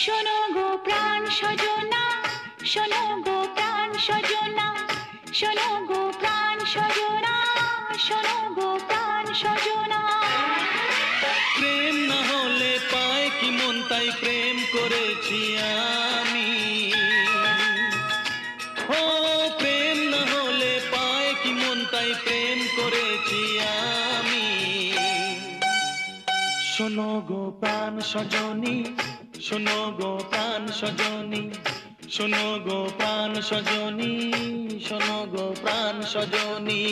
শোনো গো প্রাণ সজনা, শোনো গো প্রাণ সজনা, শোনো গো প্রাণ সজনা, শোনো গো প্রাণ সজনা। প্রেম না হলে পায় কি মন, তাই প্রেম করেছি আমি। ও প্রেম না হলে পায় কি মন, তাই প্রেম করেছি আমি। শোনো গো প্রাণ সজনী, শোনো গো প্রাণ সজনী, শোনো গো প্রাণ সজনী, শোনো গো প্রাণ সজনী।